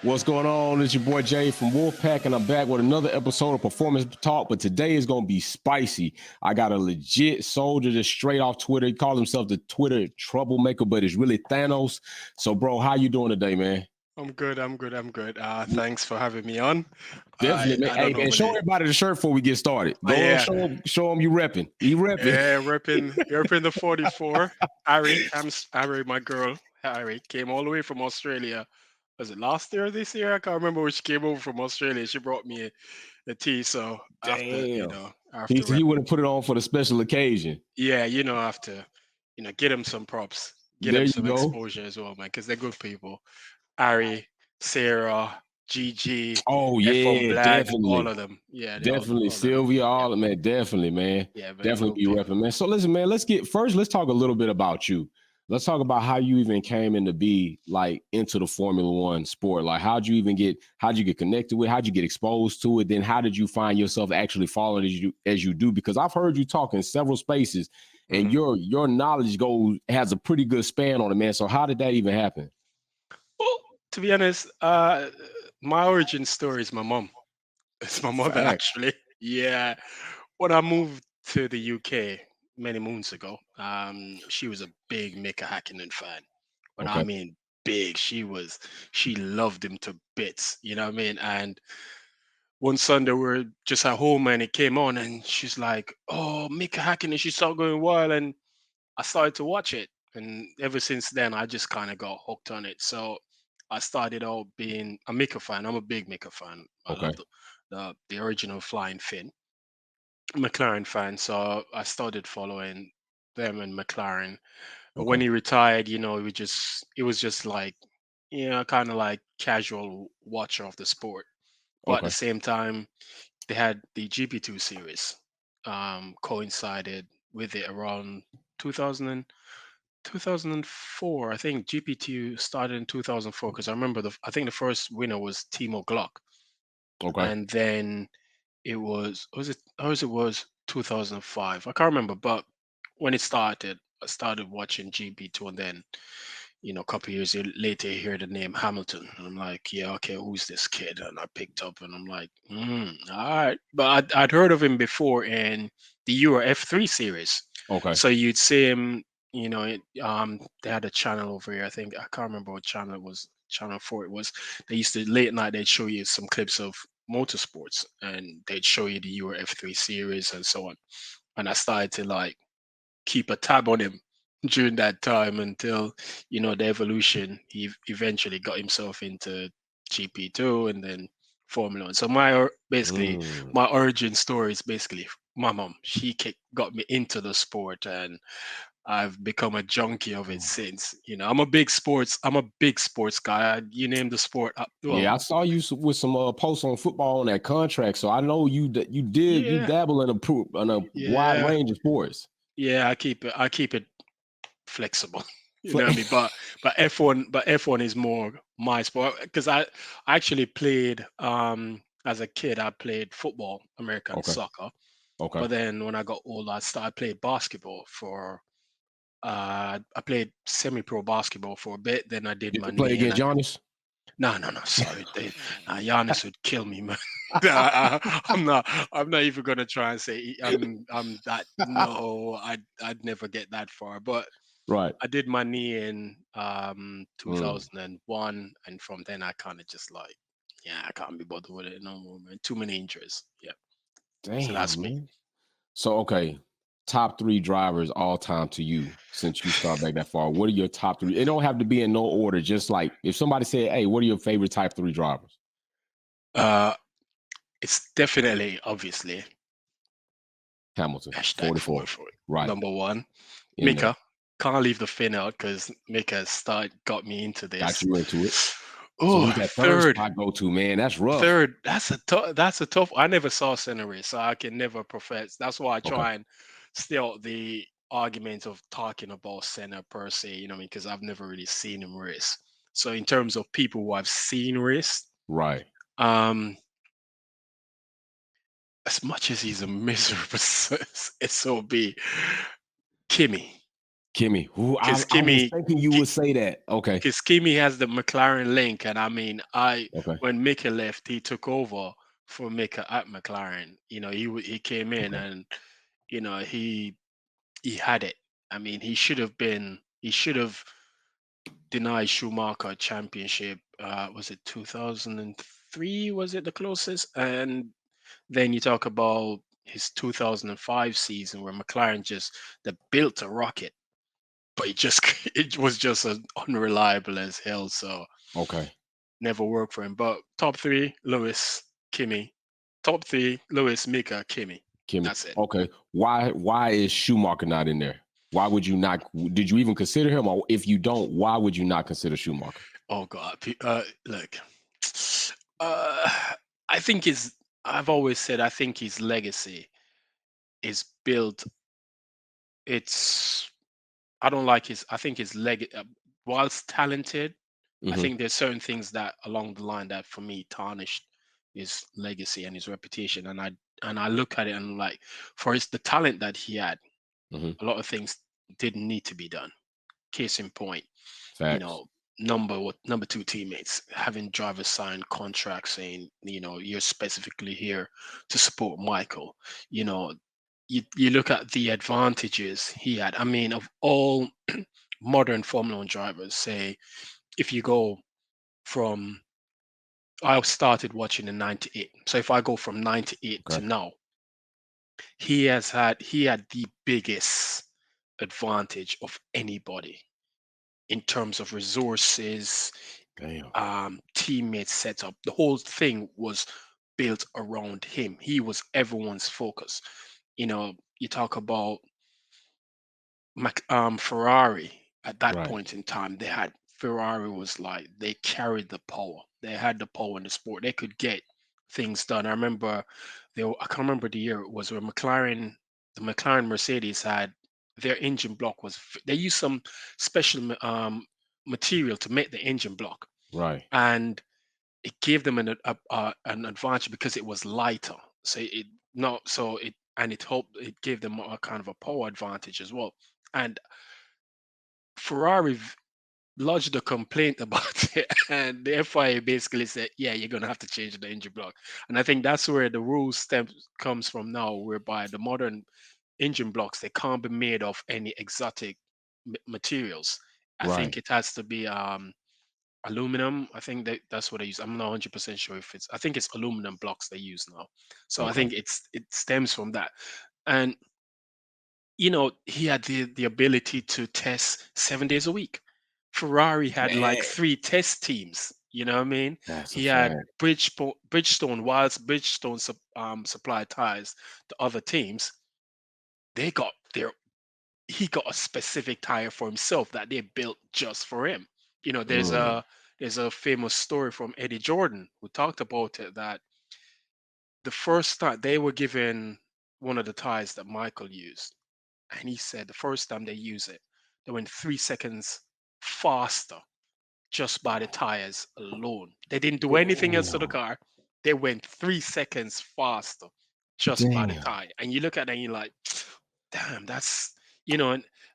What's going on? It's your boy Jay from Wolfpack, and I'm back with another episode of Performance Talk. But today is going to be spicy. I got a legit soldier that's straight off Twitter. He calls himself the Twitter troublemaker, but it's really Thanos. So, bro, how you doing today, man? I'm good. Thanks for having me on. Definitely, man. I don't Hey, man, show normally. everybody the shirt before we get started. Oh Go on, yeah, show them you repping. You repping. yeah. Repping the 44. Harry, my girl. Harry came all the way from Australia. Was it last year or this year? I can't remember when she came over from Australia. She brought me a tea. So Damn. I have to He rep would have them. put it on for the special occasion. Yeah, I have to, get them some props, get There them you some go. exposure as well, man, because they're good people. Ari, Sarah, Gigi, Oh F1 yeah, Black, all definitely. of them. Yeah, they Definitely, all of them. Sylvia, Yeah, all man, definitely, man. yeah, very Definitely good be people. repping, man. So listen, man, let's talk a little bit about you. Let's talk about how you even came in to be like into the Formula One sport. Like how'd you get connected with, how'd you get exposed to it? Then how did you find yourself actually following as you do? Because I've heard you talk in several spaces and hmm your knowledge has a pretty good span on it, man. So how did that even happen? Well, to be honest, my origin story is my mom. It's my mother, Facts. actually. Yeah, when I moved to the UK many moons ago, she was a big Mika Hakkinen fan. When I Okay. mean big, she loved him to bits. You know what I mean? And one Sunday we were just at home and it came on and she's like, "Oh, Mika Hakkinen, she started going wild," and I started to watch it. And ever since then, I just kind of got hooked on it. So I started out being a Mika fan. I'm a big Mika fan. I love Okay. the original Flying Finn McLaren fan. So I started following them and McLaren. When Okay. he retired, it was just like, kind of like casual watcher of the sport. But at the Okay. same time, they had the GP2 series, coincided with it around 2000 2004. I think GP2 started in 2004 because I remember I think the first winner was Timo Glock, Okay. and then it was 2005. I can't remember, but when it started, I started watching GP2, and then a couple years later, you hear the name Hamilton, and I'm like, yeah, okay, who's this kid? And I picked up, and I'm like, all right. But I'd heard of him before in the Euro F3 series, Okay. so you'd see him. They had a channel over here. I think I can't remember what channel it was. Channel 4 it was. They used to late night. They'd show you some clips of motorsports, and they'd show you the Euro F3 series and so on. And I started to like keep a tab on him during that time until the evolution. He eventually got himself into GP2 and then Formula One. So basically Mm. my origin story is basically my mom. She got me into the sport, and I've become a junkie of it since. I'm a big sports guy. You name the sport. Well, Yeah, I saw you with some posts on football on that contract, so I know you yeah, dabble in a wide yeah, range of sports. yeah. I keep it flexible. You Fla- know what I mean? But F1 is more my sport because I actually played as a kid. I played football, American okay, soccer. okay. But then when I got older, I played basketball for. I played semi-pro basketball for a bit. Then I did Did my you play knee, and against Giannis? no, no, no. Sorry, Giannis would kill me, man. I'm not even gonna try and say I'm that. No, I'd never get that far. But Right. I did my knee in Mm. 2001, and from then I kind of just like, yeah, I can't be bothered with it no more, man. Too many injuries. Yeah, so that's Damn, me. man. So okay, top three drivers all time to you since you start back that far. What are your top three? It don't have to be in no order. Just like if somebody said, "Hey, what are your favorite type three drivers?" Uh, it's definitely, obviously, Hamilton, hashtag 44. 44. Right Number one, in there. Mika. Can't leave the Finn out because Mika got me into Got this. you into it. So Oh, who's that third third, spot go to, man? That's rough. third. That's a tough. I never saw Senna race, so I can never profess. That's why I Okay. try and stay out the argument of talking about Senna per se. You know what I mean? Because I've never really seen him race. So in terms of people who I've seen race, Right. um, as much as he's a miserable SOB, Kimmy. Kimmy. Who because I was thinking you would say that. Okay. Kimi has the McLaren link, and I mean, I Okay. when Mickey left, he took over for Mickey at McLaren. He came in, Okay. and he had it. I mean, he should have denied Schumacher a championship. Was it 2003? Was it the closest? And then you talk about his 2005 season where McLaren just they built a rocket, but it just it was just as unreliable as hell. So Okay. never worked for him. But top three, Lewis, Kimmy. Top three, Lewis, Mika, Kimmy. Kimmy. That's it. Okay. Why is Schumacher not in there? Why would you not? Did you even consider him? Or if you don't, why would you not consider Schumacher? Oh God, look. Uh, I think his. I've always said I think his legacy is built. It's. I don't like his. I think his leg. Whilst talented, I Hmm. think there's certain things that along the line that for me tarnished his legacy and his reputation. And I look at it and like, for his the talent that he had, Hmm. a lot of things didn't need to be done. Case in point, you Facts. know, number two teammates having drivers sign contracts saying, you're specifically here to support Michael. You know, you look at the advantages he had. I mean, of all modern Formula One drivers, say if you go from I started watching in 98. So if I go from 98 to Okay. now, he had the biggest advantage of anybody in terms of resources, Damn. teammates setup. The whole thing was built around him. He was everyone's focus. You talk about Ferrari at that Right. point in time. Ferrari was like they carried the power. They had the power in the sport. They could get things done. I remember I can't remember the year it was where the McLaren Mercedes had their engine block they used some special material to make the engine block, Right. and it gave them an advantage because it was lighter. So it not so it and it gave them a kind of a power advantage as well. And Ferrari lodged a complaint about it, and the FIA basically said, "Yeah, you're gonna have to change the engine block." And I think that's where the comes from now, whereby the modern engine blocks they can't be made of any exotic materials. I think Right. it has to be aluminum. I think that's what they use. I'm not 100% sure if it's. I think it's aluminum blocks they use now. So I Okay. think it stems from that. And he had the ability to test 7 days a week. Ferrari had like Man, three test teams. You know what I mean? that's a He had fact. Bridgestone, whilst Bridgestone supplied tires to other teams, they got their he got a specific tire for himself that they built just for him. There's Mm. a famous story from Eddie Jordan who talked about it that the first time they were given one of the tires that Michael used. And he said the first time they use it, they went 3 seconds faster just by the tires alone. They didn't do anything else to the Damn. car. They went 3 seconds faster just by the Damn. tire. And you look at it and you're like, damn,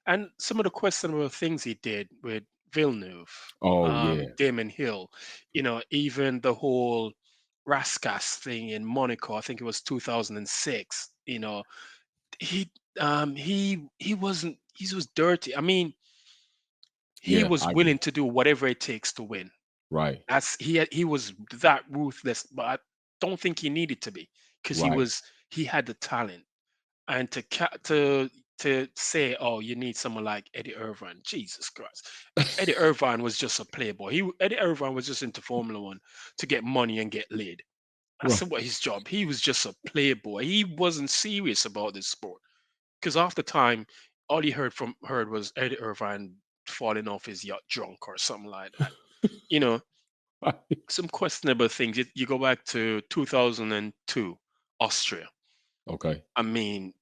and some of the questionable things he did with Villeneuve, Oh yeah. Damon Hill, even the whole Raskas thing in Monaco, I think it was 2006, he he was dirty. I mean, he Yeah, was I agree. willing to do whatever it takes to win. Right. He was that ruthless, but I don't think he needed to be because Right. he had the talent. And to say, oh, you need someone like Eddie Irvine, Jesus Christ. Eddie Irvine was just a playboy. Eddie Irvine was just into Formula One to get money and get laid. That's Right. what his job. He was just a playboy. He wasn't serious about this sport. Because half the time, all he heard was Eddie Irvine falling off his yacht drunk or something like that. You know, some questionable things. You go back to 2002, Austria. Okay. I mean,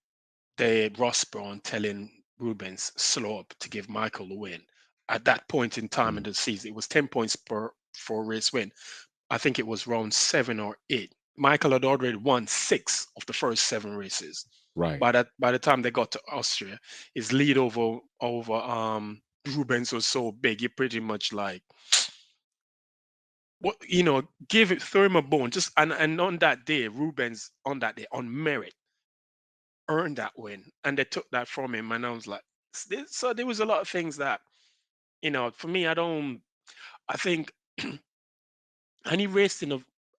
they Ross Brawn telling Rubens slow up to give Michael the win. At that point in time in Mm. the season, it was 10 points for race win. I think it was round 7 or 8. Michael had already won 6 of the first 7 races. Right. By the time they got to Austria, his lead over Rubens was so big. You pretty much like what give it throw him a bone. Just and on that day, Rubens on that day on merit earned that win, and they took that from him. And I was like, so there was a lot of things that for me, I don't. I think, and he raced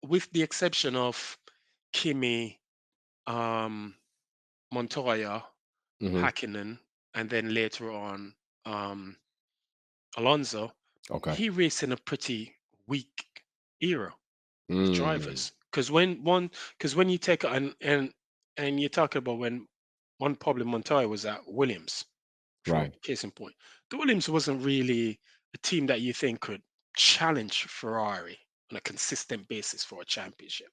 with the exception of Kimi, um, Montoya, Hmm. Hakkinen, and then later on um, Alonso. Okay. He raced in a pretty weak era of Mm. drivers. Because when you take and you're talking about when one problem Montoya was at Williams, for Right. case in point, the Williams wasn't really a team that you think could challenge Ferrari on a consistent basis for a championship.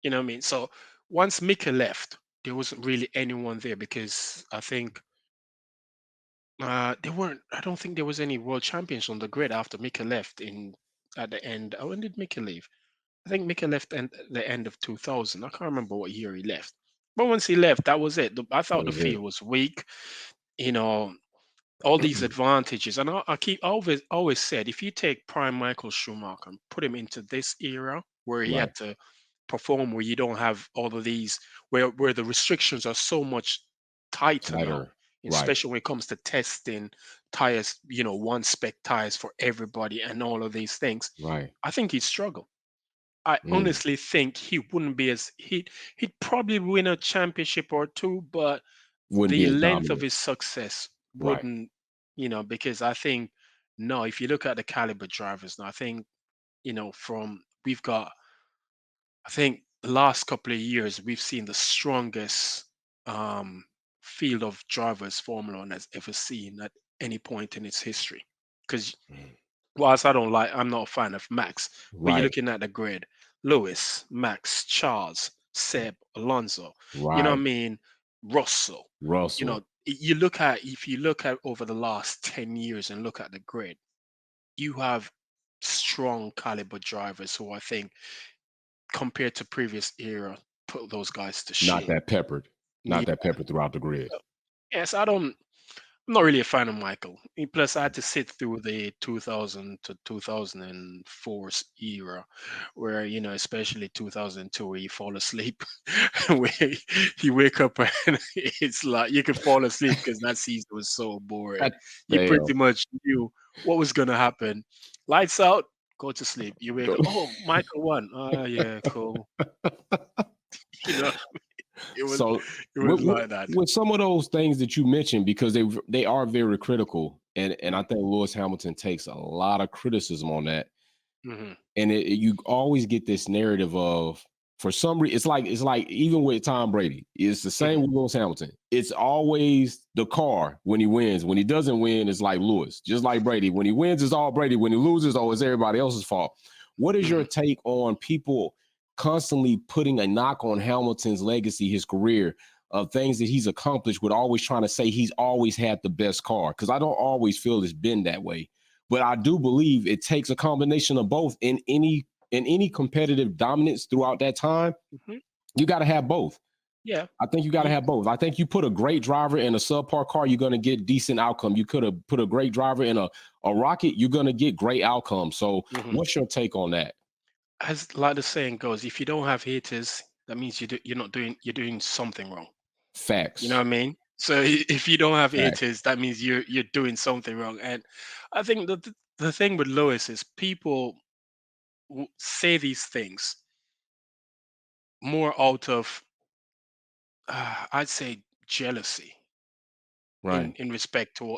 You know what I mean? So once Mika left, there wasn't really anyone there because I think there weren't. I don't think there was any world champions on the grid after Mika left in at the end. When did Mika leave? I think Mika left the end of 2000. I can't remember what year he left. But once he left, that was it. I That thought the was it. field was weak. You know, all these advantages. And I always said, if you take prime Michael Schumacher and put him into this era where he Right. had to perform, where you don't have all of these, where the restrictions are so much tighter now, Tighter. Right. especially when it comes to testing tires, one spec tires for everybody and all of these things, Right. I think he'd struggle. I Mm. honestly think he wouldn't be as he'd probably win a championship or two, but Wouldn't the be as length of dominant. his success Right. wouldn't, because I think no, if you look at the caliber drivers now, I think, from we've got, I think the last couple of years we've seen the strongest um field of drivers Formula One has ever seen at any point in its history. Because Mm. whilst I'm not a fan of Max, but you're Right. looking at the grid: Lewis, Max, Charles, Seb, Alonso. You know what Right. I mean? Russell. Russell. If you look at over the last 10 years and look at the grid, you have strong caliber drivers who I think, compared to previous era, put those guys to Not shame. that peppered. Yeah. Not that peppered throughout the grid. Yes, I'm not really a fan of Michael. Plus, I had to sit through the 2000 to 2004 era, where especially 2002, where you fall asleep, where you wake up and it's like you could fall asleep because that season was so boring. That You fail. pretty much knew what was gonna happen. Lights out, go to sleep. You wake up. Oh, Michael won. Ah, yeah, cool. You know, it was So it was like that. with some of those things that you mentioned, because they are very critical, and I Mm, think Lewis Hamilton takes a lot of criticism on that. mhm, And you always get this narrative of, for some reason, it's like even with Tom Brady, it's the same mhm, with Lewis Hamilton. It's always the car when he wins. When he doesn't win, it's like Lewis. Just like Brady, when he wins, it's all Brady. When he loses, oh, it's everybody else's fault. What is your mhm, take on people constantly putting a knock on Hamilton's legacy, his career, of things that he's accomplished, with always trying to say he's always had the best car? Because I don't always feel it's been that way, but I do believe it takes a combination of both in any competitive dominance throughout that time. mhm. You got to have both. Yeah. I think you got to have both. I think you put a great driver in a subpar car, you're going to get decent outcome. You could have put a great driver in a rocket, you're going to get great outcome. So, Mhm. what's your take on that? As like the saying goes, if you don't have haters, that means you're doing something wrong. You know Facts. what I mean? So if you don't have Facts. haters, that means you're doing something wrong. And I think that the thing with Lewis is people say these things more out of I'd say jealousy Right. in respect to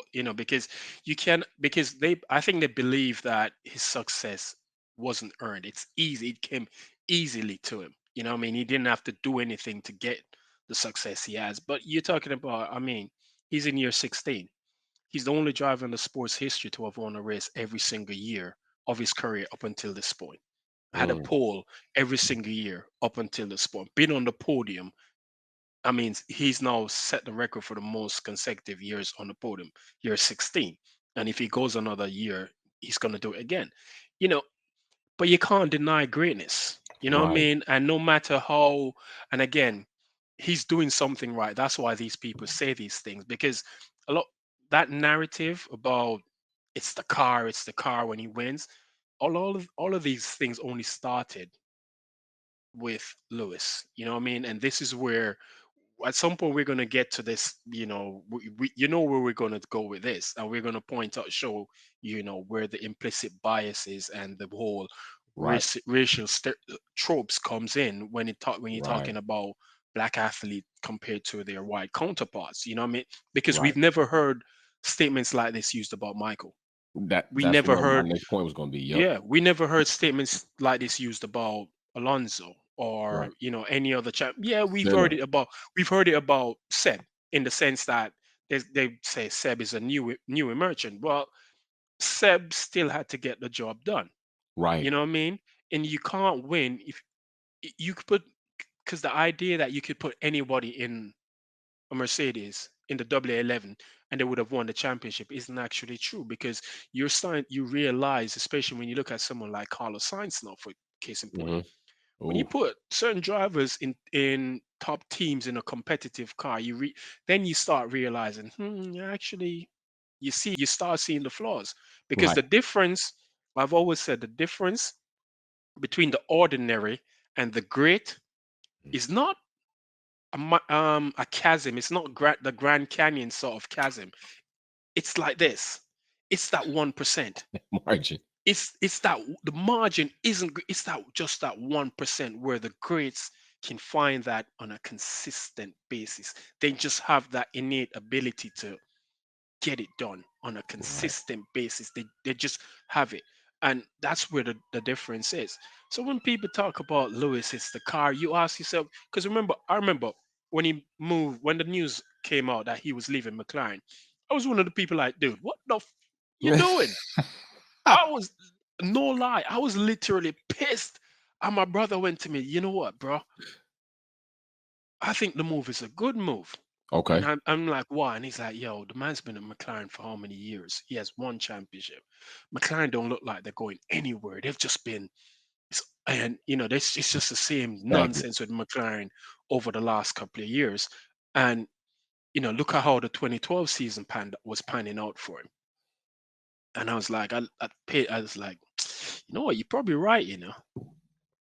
because they I think they believe that his success wasn't earned. It's easy. It came easily to him. You know what I mean? He didn't have to do anything to get the success he has. But you're talking about, I mean, he's in year 16. He's the only driver in the sports history to have won a race every single year of his career up until this point. Had a Mm. pole every single year up until this point. Been on the podium. I mean, he's now set the record for the most consecutive years on the podium, year 16. And if he goes another year, he's going to do it again. You know, but you can't deny greatness. You know what I Right. mean? And no matter how, and again, he's doing something right. That's why these people say these things, because a lot that narrative about it's the car when he wins. All of these things only started with Lewis. You know what I mean? And this is where at some point we're going to get to this, you know where we're going to go with this, and we're going to point out, show, where the implicit biases and the whole Right. racial tropes comes in when you're Right. talking about black athlete compared to their white counterparts. You know what I mean? Because Right. we've never heard statements like this used about Michael. We That's never what my heard next point was going to be. Yep. Yeah, we never heard statements like this used about Alonso Right. or any other champ. Yeah, Sinner. we've heard it about Seb, in the sense that they say Seb is a new emergent. Well, Seb still had to get the job done. You Right. know what I mean? And you can't win if you could put, because the idea that you could put anybody in a Mercedes in the WA11 and they would have won the championship isn't actually true, because you realize, especially when you look at someone like Carlos Sainz now, for case in point, Hmm. when you Ooh. put certain drivers in top teams in a competitive car, then you start realizing, actually, you start seeing the flaws, because Right. the difference, I've always said, the difference between the ordinary and the great is not a chasm. It's not the Grand Canyon sort of chasm. It's like this. It's that 1%. Margin. It's that the margin isn't. It's that just that 1% where the greats can find that on a consistent basis. They just have that innate ability to get it done on a Right. consistent basis. They just have it. And that's where the difference is. So when people talk about Lewis, it's the car, you ask yourself, because I remember when the news came out that he was leaving McLaren, I was one of the people like, dude, what the you doing? I was, no lie, I was literally pissed. And my brother went to me, you know what, bro? I think the move is a good move. And Okay. I'm like, why? And he's like, yo, the man's been at McLaren for how many years? He has one championship. McLaren don't look like they're going anywhere. They've just been, and it's just the same Stagnant. nonsense with McLaren over the last couple of years. And look at how the 2012 season was panning out for him. And I was like, I was like, you know what? You're probably right.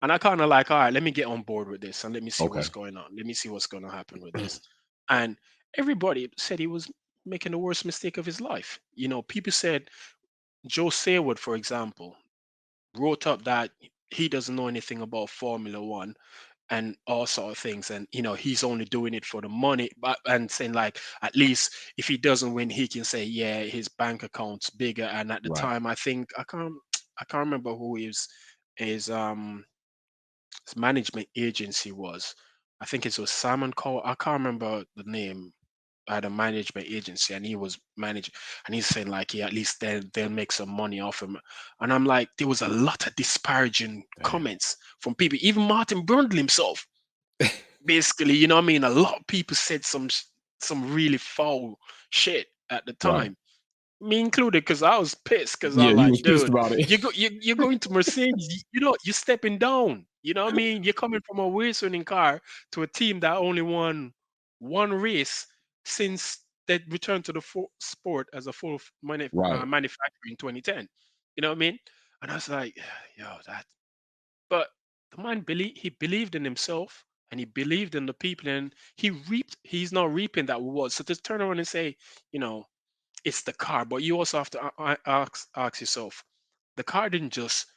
And I kind of like, all right, let me get on board with this and let me see what's Okay. going on. Let me see what's going to happen with this. And everybody said he was making the worst mistake of his life. People said Joe Saywood, for example, wrote up that he doesn't know anything about Formula One and all sort of things, and he's only doing it for the money, but and saying like, at least if he doesn't win, he can say, yeah, his bank account's bigger. And at the Right. time, I think I can't remember who his management agency was. I think it was Simon Cole. I can't remember the name at a management agency, and he was managing, and he's saying like, yeah, at least they'll make some money off him. And I'm like, there was a lot of disparaging Damn. comments from people, even Martin Brundle himself. Basically, you know what I mean? A lot of people said some really foul shit at the Right. time, me included, because I was pissed, because I Yeah, was you like, was pissed dude, about it. you're going to Mercedes, you're stepping down. You know what I mean? You're coming from a race winning car to a team that only won one race since they returned to the sport as a full Right. manufacturer in 2010. You know what I mean? And I was like, yo, that. But the man he believed in himself, and he believed in the people, and he's not reaping that reward. So to turn around and say, you know, it's the car, but you also have to ask yourself, the car didn't just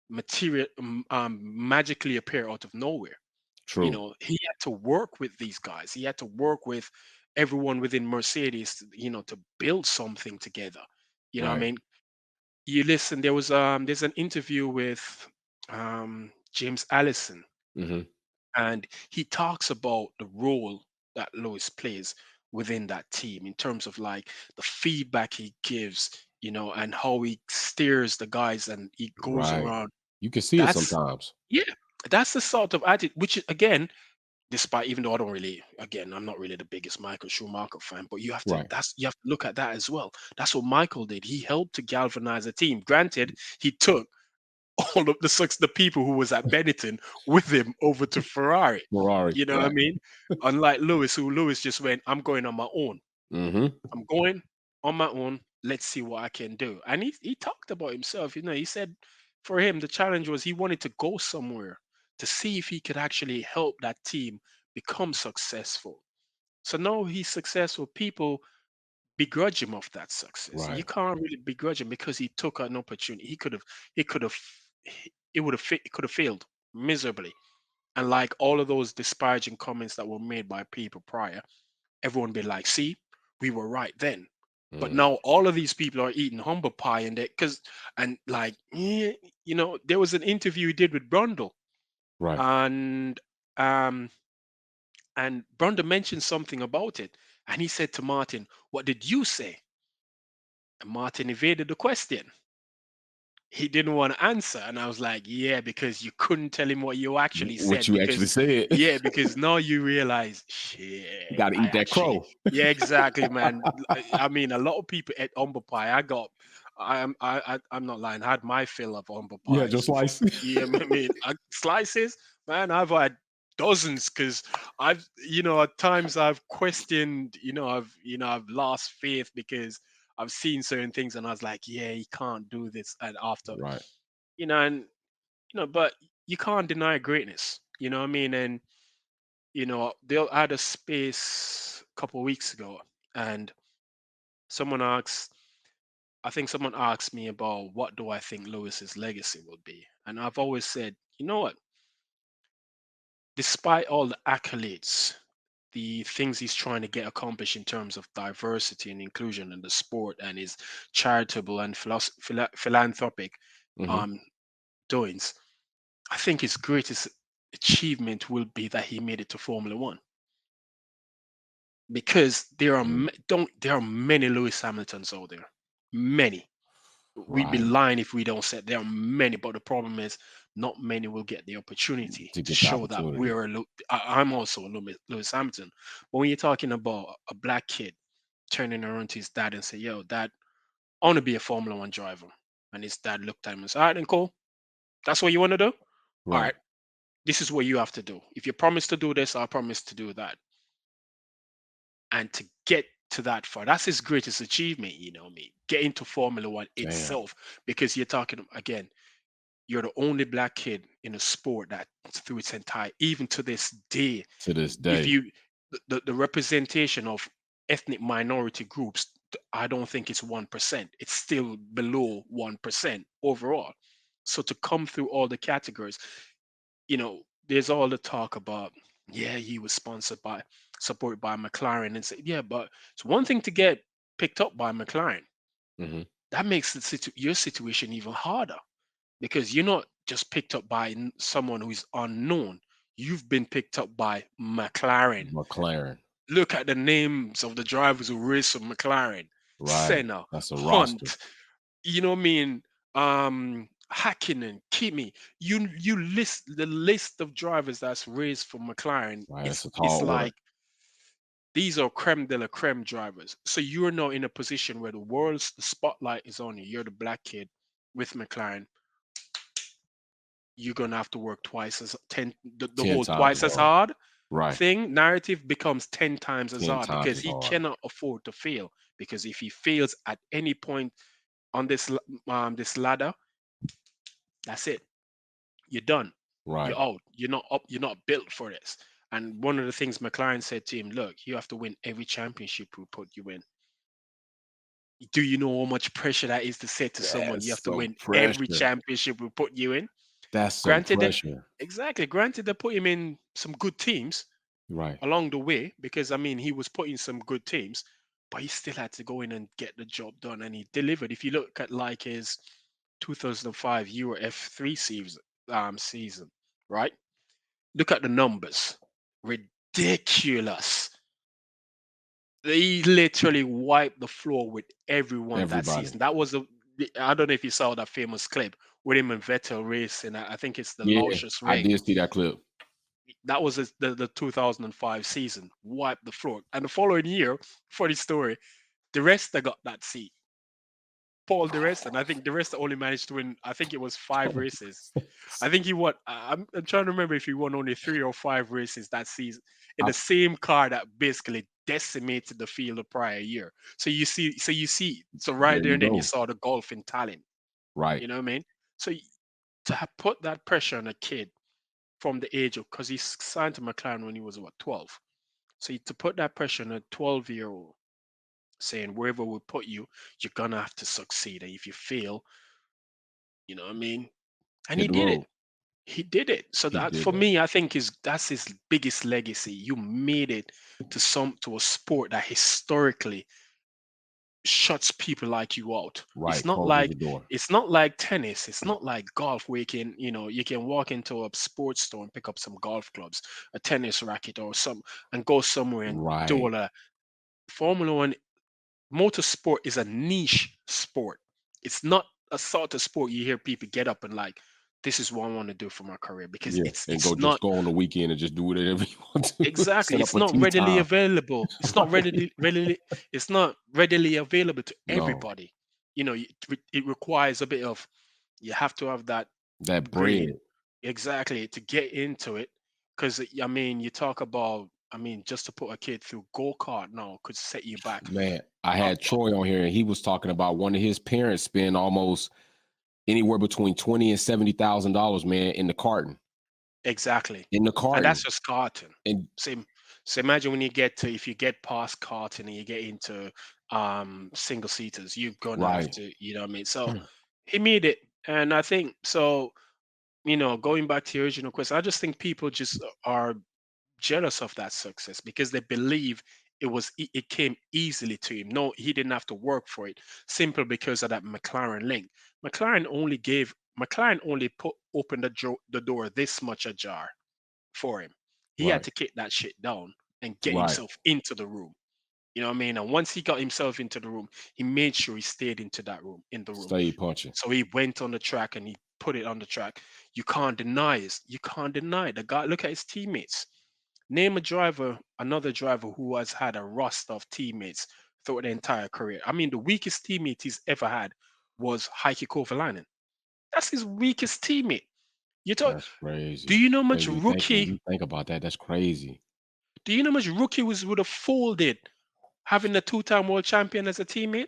magically appear out of nowhere. True. He had to work with these guys. He had to work with everyone within Mercedes, to build something together. You know what I Right. mean? You listen, there's an interview with James Allison, Hmm. and he talks about the role that Lewis plays within that team, in terms of like the feedback he gives, and how he steers the guys and he goes Right. around. You can see it That's sometimes. Yeah, that's the sort of attitude, which again, despite, even though I'm not really the biggest Michael Schumacher fan, but Right. you have to look at that as well. That's what Michael did. He helped to galvanize a team. Granted, he took all of the people who was at Benetton with him over to Ferrari. Ferrari, You know what I right? mean? Unlike Lewis, who Lewis just went, I'm going on my own. Mm-hmm. I'm going on my own. Let's see what I can do. And he talked about himself. He said for him the challenge was he wanted to go somewhere to see if he could actually help that team become successful. So now he's successful. People begrudge him of that success. You Right, can't really begrudge him because he took an opportunity. He could have, it would have, it could have failed miserably. And like all of those disparaging comments that were made by people prior, everyone be like, "See, we were right then." But mm, now all of these people are eating humble pie and they, cause, and like, there was an interview he did with Brundle, right. and um, and Brundle mentioned something about it, and he said to Martin, "What did you say?" And Martin evaded the question. He didn't want to answer, and I was like, yeah, because you couldn't tell him what you actually What said, you actually because said. yeah, because now you realize, You shit, got to I eat that actually, crow. yeah, exactly, man. I mean, a lot of people ate humble pie. I'm not lying, I had my fill of humble You had your pies before. slice. Yeah, I mean, slices, man, I've had dozens, because at times I've questioned, I've lost faith because I've seen certain things and I was like, yeah, he can't do this. And after, Right. and but you can't deny greatness. You know what I mean? And they had a space a couple of weeks ago, and someone asked, I think someone asked me about what do I think Lewis's legacy will be, and I've always said, you know what? Despite all the accolades, the things he's trying to get accomplished in terms of diversity and inclusion in the sport and his charitable and philanthropic Hmm. um, doings, I think his greatest achievement will be that he made it to Formula One, because there are many Lewis Hamiltons out there, many. We'd be Right. lying if we don't say there are many, but the problem is not many will get the opportunity To to get the show that opportunity. I'm also a Lewis Hamilton. But when you're talking about a black kid turning around to his dad and say, "Yo, dad, I want to be a Formula One driver," and his dad looked at him and said, "All right, then cool. That's what you want to do. All Right. right, this is what you have to do. If you promise to do this, I promise to do that." And to get to that far, that's his greatest achievement, getting to Formula One Damn. itself, because you're talking again, you're the only black kid in a sport that through its entire, even to this day, To this if day. you, the representation of ethnic minority groups, I don't think it's 1%. It's still below 1% overall. So to come through all the categories, there's all the talk about, yeah, he was supported by McLaren, and say, yeah, but it's one thing to get picked up by McLaren. Hmm. That makes your situation even harder, because you're not just picked up by someone who's unknown. You've been picked up by McLaren. McLaren. Look at the names of the drivers who race for McLaren: Right. Senna, That's a roster. Hunt, you know what I mean? Hakkinen, Kimi. You list the list of drivers that's raced for McLaren. Right. That's It's a it's tall order. like these are creme de la creme drivers. So you're now in a position where the spotlight is on you. You're the black kid with McLaren. You're gonna have to work twice as the 10 whole times as twice as hard. hard Right. thing narrative becomes 10 times as 10 hard, times because as he hard. cannot afford to fail, because if he fails at any point on this ladder, that's it. You're done. You're Right. out. You're not up. You're not built for this. And one of the things McLaren said to him, look, you have to win every championship we put you in. Do you know how much pressure that is to say to someone you That's have to some win every pressure. championship we put you in? That's some Granted that pressure. exactly, granted they put him in some good teams Right. along the way, because I mean he was put in some good teams, but he still had to go in and get the job done, and he delivered. If you look at like his 2005 Euro F3 season, right? Look at the numbers. Ridiculous. They literally wiped the floor with everyone that Everybody. season. That was I don't know if you saw that famous clip with him and Vettel racing. I think it's the Yeah. Luscious I Ring. did see that clip. That was the 2005 season. Wiped the floor. And the following year, funny story, the rest that got that seat. Paul the rest, and I think the rest only managed to win. I think it was 5 races. I think he won. I'm trying to remember if he won only 3 or 5 races that season in I, the same car that basically decimated the field the prior year. So right there there you and then you go. saw the golfing talent. Right. You know what I mean? So put that pressure on a kid from the age of, because he signed to McLaren when he was what, 12. So to put that pressure on a 12-year-old, saying wherever we put you, you're gonna have to succeed, and if you fail, you know what I mean? And he Hit the did it. road. He did it. So He that did for that. me, I think is that's his biggest legacy. You made it to a sport that historically shuts people like you out. Right. Closes the door. It's not like tennis. It's not like golf where you can walk into a sports store and pick up some golf clubs, a tennis racket or some and go somewhere and do Right. all that. Formula One motorsport is a niche sport. It's not a sort of sport you hear people get up and like, this is what I want to do for my career because Yeah. it's And it's go just not go on the weekend and just do whatever you want to. exactly Set up it's a not tea readily time. available. Right. It's not readily available to No. everybody. It requires a bit of you have to have that That brain bread. exactly to get into it because I mean you talk about I mean just to put a kid through go-kart now could set you back Man, I uh, had Troy on here and he was talking about one of his parents spend almost anywhere between 20 and $70,000, man, in the carton. exactly. In the And that's carton. just carton. And Same. So imagine when you get to if you get past carton and you get into single seaters, you're gonna have right. to, you know what I mean? So he made it. And I think so, going back to your original question, I just think people just are jealous of that success because they believe it came easily to him. No, he didn't have to work for it, simply because of that McLaren link. McLaren only put opened the door this much ajar for him. He had Right. to kick that shit down and get Right. himself into the room. You know what I mean? And once he got himself into the room, he made sure he stayed in the room. Stay punching. So he went on the track and he put it on the track. You can't deny it. You can't deny it. The guy, look at his teammates. Name a driver, another driver who has had a roster of teammates throughout the entire career. I mean, the weakest teammate he's ever had was Heikki Kovalainen. That's his weakest teammate. You talk. That's Do crazy. you know how When much you think when rookie? you think about that, that's crazy. Do you know how much rookie would have folded having a two-time world champion as a teammate?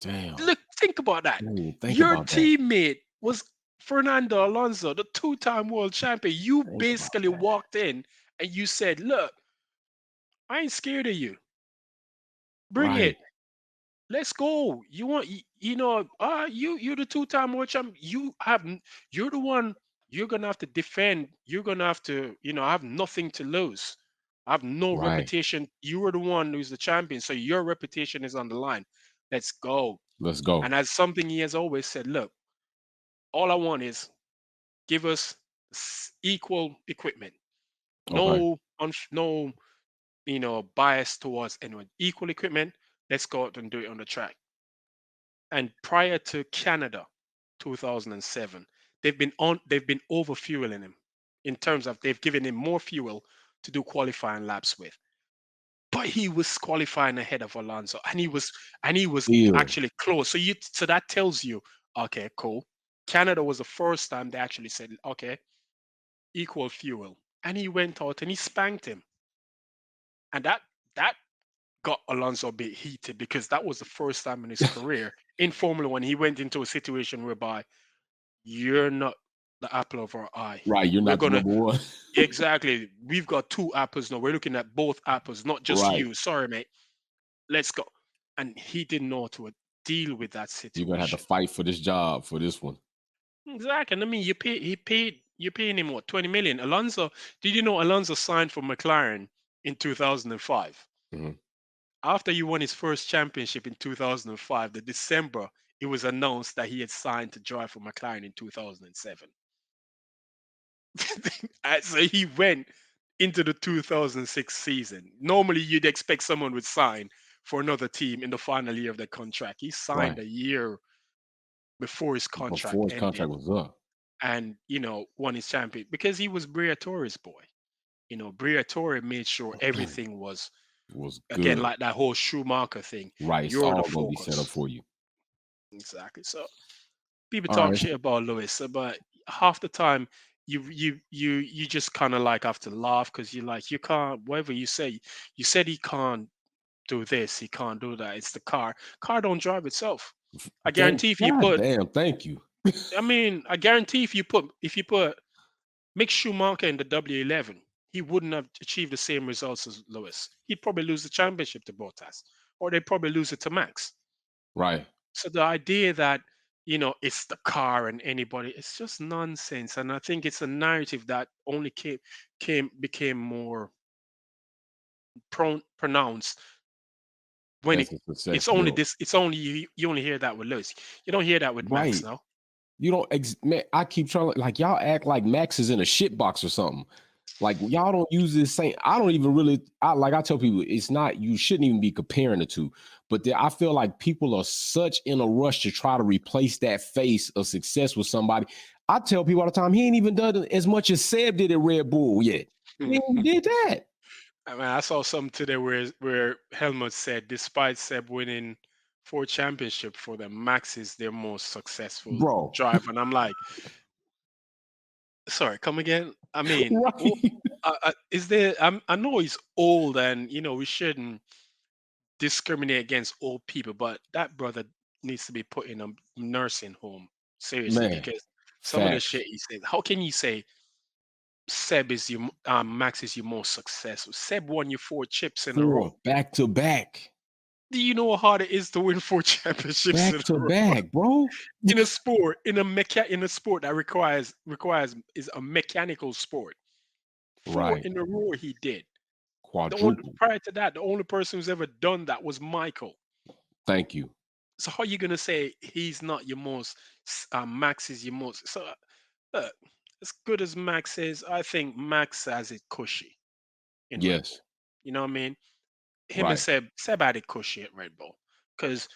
Damn. Look, think about that. Ooh, think Your about that. teammate was Fernando Alonso, the two-time world champion. You Think about basically that. walked in and you said, "Look, I ain't scared of you. Bring Right. it. Let's go. You want you're the two-time world champion. You're the one you're gonna have to defend. You're gonna have to, I have nothing to lose. I have no Right. reputation. You are the one who's the champion, so your reputation is on the line. Let's go." Let's go. And as something he has always said, look, all I want is give us equal equipment. Okay. No, bias towards anyone. Equal equipment. Let's go out and do it on the track. And prior to Canada, 2007, they've been over fueling him in terms of they've given him more fuel to do qualifying laps with. But he was qualifying ahead of Alonso, and he was Still. actually close. So that tells you, okay, cool. Canada was the first time they actually said, okay, equal fuel, and he went out and he spanked him, and that got Alonso a bit heated because that was the first time in his career in Formula One he went into a situation whereby you're not the apple of our eye. Right. You're We're not the gonna number one. exactly. We've got two apples now. We're looking at both apples, not just right. you. Sorry, mate. Let's go. And he didn't know how to deal with that You're gonna have to situation. fight for this job for this one. Exactly. And I mean, you're paying him what, 20 million. Alonso, did you know Alonso signed for McLaren in 2005? Mhm. After he won his first championship in 2005, the December, it was announced that he had signed to drive for McLaren in 2007. And so he went into the 2006 season. Normally, you'd expect someone would sign for another team in the final year of their contract. He signed Right. a year before his contract Before his ended contract was up. and, won his champion because he was Briatore's boy. Briatore made sure everything was, was again, good. like that whole Schumacher thing. Right. It's You're the all gonna be set up focus. for you. exactly. So people All talk right. shit about Lewis, but half the time you just kind of like have to laugh because you like you can't whatever you say. You said he can't do this, he can't do that. It's the car. Car don't drive itself. I Thank guarantee if you God put, damn, thank you. I mean, I guarantee if you put Mick Schumacher in the W11, he wouldn't have achieved the same results as Lewis. He'd probably lose the championship to Bottas, or they'd probably lose it to Max. Right. So the idea that it's the car and anybody, it's just nonsense. And I think it's a narrative that only came became more pronounced when As the it's success only built. this. It's only you only hear that with Lewis. You don't hear that with Max Right. now. You don't man, I keep trying like y'all act like Max is in a shit box or something. Like y'all don't use this same. I don't even really. I tell people it's not. You shouldn't even be comparing the two. But I feel like people are such in a rush to try to replace that face of success with somebody. I tell people all the time he ain't even done as much as Seb did at Red Bull yet. He ain't even did that, I mean, I saw something today where Helmut said, despite Seb winning 4 championships for them, Max is their most successful bro. driver, and I'm like, sorry, come again. I mean, Right? is there? I know he's old, and we shouldn't discriminate against old people, but that brother needs to be put in a nursing home seriously Man, because some of the shit facts. he said. How can you say Max is your most successful? Seb won you 4 chips in a row. 4 back to back, Do you know how hard it is to win 4 championships in back a to row back, bro. in a sport in a sport that requires is a mechanical sport? Four Right, in a row he did. The only quadruple. prior to that, the only person who's ever done that was Michael. Thank you. So how you gonna say he's not your most Max is your most? So look, as good as Max is, I think Max has it cushy in Red Yes, Bull. You know what I mean? Him and right. Seb had it cushy at Red Bull because